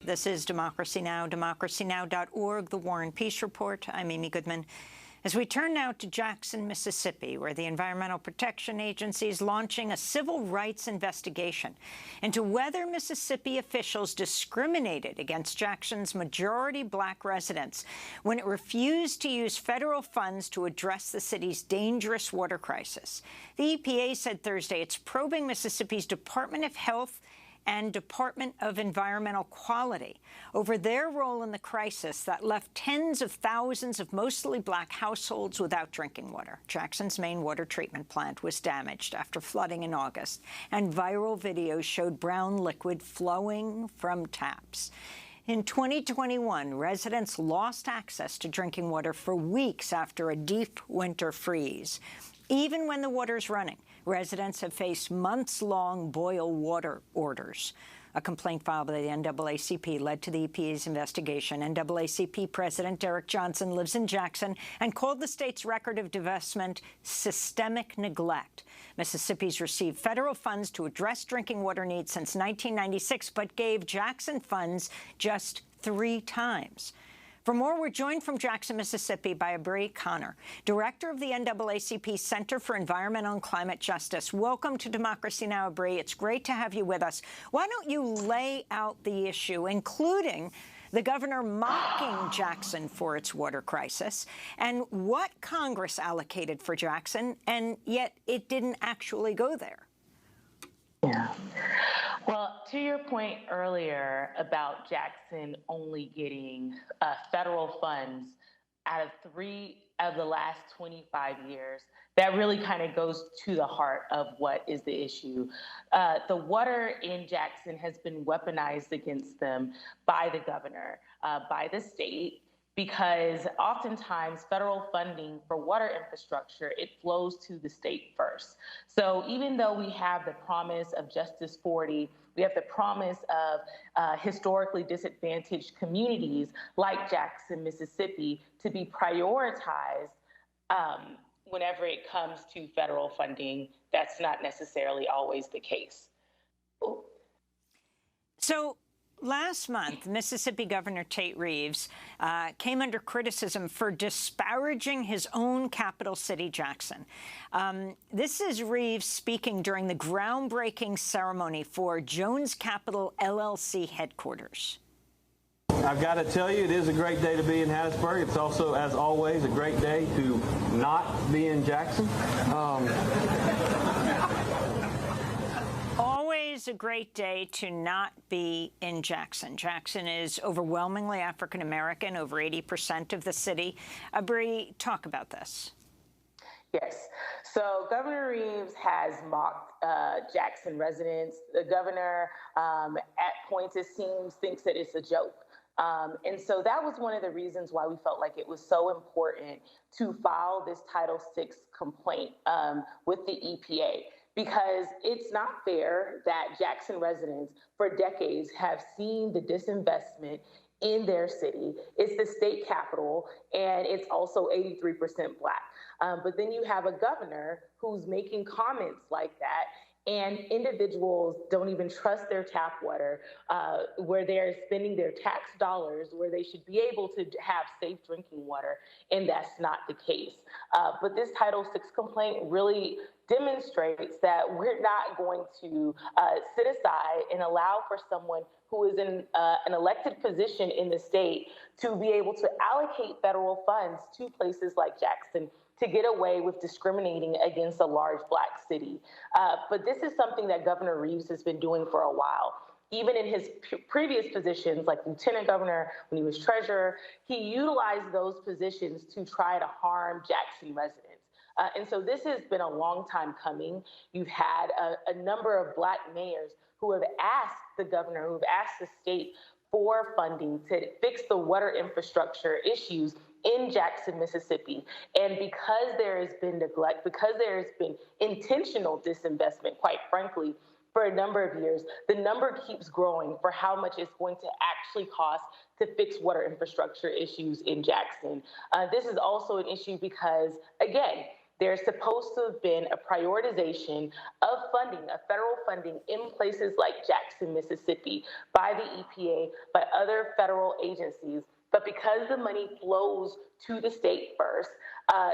This is Democracy Now!, democracynow.org, The War and Peace Report. I'm Amy Goodman. As we turn now to Jackson, Mississippi, where the Environmental Protection Agency is launching a civil rights investigation into whether Mississippi officials discriminated against Jackson's majority black residents when it refused to use federal funds to address the city's dangerous water crisis. The EPA said Thursday it's probing Mississippi's Department of Health and Department of Environmental Quality over their role in the crisis that left tens of thousands of mostly black households without drinking water. Jackson's main water treatment plant was damaged after flooding in August, and viral videos showed brown liquid flowing from taps. In 2021, residents lost access to drinking water for weeks after a deep winter freeze. Even when the water's running, residents have faced months-long boil water orders. A complaint filed by the NAACP led to the EPA's investigation. NAACP President Derek Johnson lives in Jackson and called the state's record of divestment systemic neglect. Mississippi's received federal funds to address drinking water needs since 1996, but gave Jackson funds just 3 times. For more, we're joined from Jackson, Mississippi by Abree Connor, director of the NAACP Center for Environmental and Climate Justice. Welcome to Democracy Now!, Abree. It's great to have you with us. Why don't you lay out the issue, including the governor mocking Jackson for its water crisis, and what Congress allocated for Jackson, and yet it didn't actually go there? Yeah. Well, to your point earlier about Jackson only getting federal funds out of 3 of the last 25 years, that really kind of goes to the heart of what is the issue. The water in Jackson has been weaponized against them by the governor, by the state, because oftentimes federal funding for water infrastructure, it flows to the state first. So even though we have the promise of Justice 40, we have the promise of historically disadvantaged communities like Jackson, Mississippi, to be prioritized whenever it comes to federal funding, that's not necessarily always the case. So last month, Mississippi Governor Tate Reeves came under criticism for disparaging his own capital city, Jackson. This is Reeves speaking during the groundbreaking ceremony for Jones Capital LLC headquarters. I've got to tell you, it is a great day to be in Hattiesburg. It's also, as always, a great day to not be in Jackson. Always a great day to not be in Jackson. Jackson is overwhelmingly African-American, over 80% of the city. Abree, talk about this. Yes. So Governor Reeves has mocked Jackson residents. The governor, at points, it seems, thinks that it's a joke. And so that was one of the reasons why we felt like it was so important to file this Title VI complaint with the EPA. Because it's not fair that Jackson residents for decades have seen the disinvestment in their city. It's the state capital, and it's also 83% Black. But then you have a governor who's making comments like that, and individuals don't even trust their tap water, where they're spending their tax dollars where they should be able to have safe drinking water, and that's not the case. But this Title VI complaint really demonstrates that we're not going to sit aside and allow for someone who is in an elected position in the state to be able to allocate federal funds to places like Jackson to get away with discriminating against a large Black city. But this is something that Governor Reeves has been doing for a while. Even in his previous positions, like lieutenant governor, when he was treasurer, he utilized those positions to try to harm Jackson residents. And so this has been a long time coming. You've had a number of Black mayors who have asked the governor, who have asked the state for funding to fix the water infrastructure issues in Jackson, Mississippi. And because there has been neglect, because there has been intentional disinvestment, quite frankly, for a number of years, the number keeps growing for how much it's going to actually cost to fix water infrastructure issues in Jackson. This is also an issue because, again, there's supposed to have been a prioritization of funding, of federal funding in places like Jackson, Mississippi, by the EPA, by other federal agencies. But because the money flows to the state first,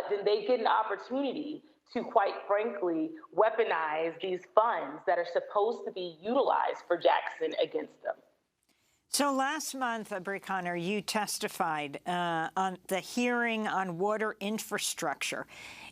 then they get an opportunity to, quite frankly, weaponize these funds that are supposed to be utilized for Jackson against them. So last month, Brie Connor, you testified on the hearing on water infrastructure.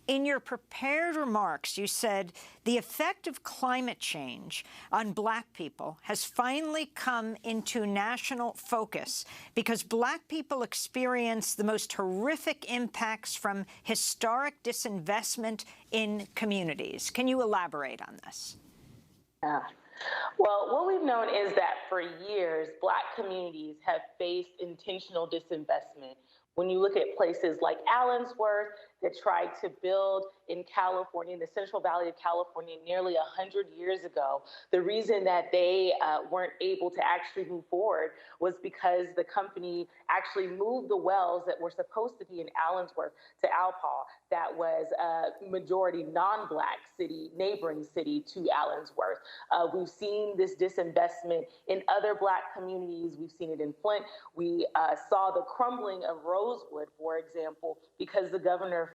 In your prepared remarks, you said the effect of climate change on Black people has finally come into national focus because Black people experience the most horrific impacts from historic disinvestment in communities. Can you elaborate on this? Yeah. Well, what we've known is that for years, Black communities have faced intentional disinvestment. When you look at places like Allensworth that tried to build in California, in the Central Valley of California, nearly 100 years ago, the reason that they weren't able to actually move forward was because the company actually moved the wells that were supposed to be in Allensworth to Alpaugh, that was a majority non-Black city, neighboring city to Allensworth. We've seen this disinvestment in other Black communities. We've seen it in Flint. We saw the crumbling of Rosewood, for example, because the governor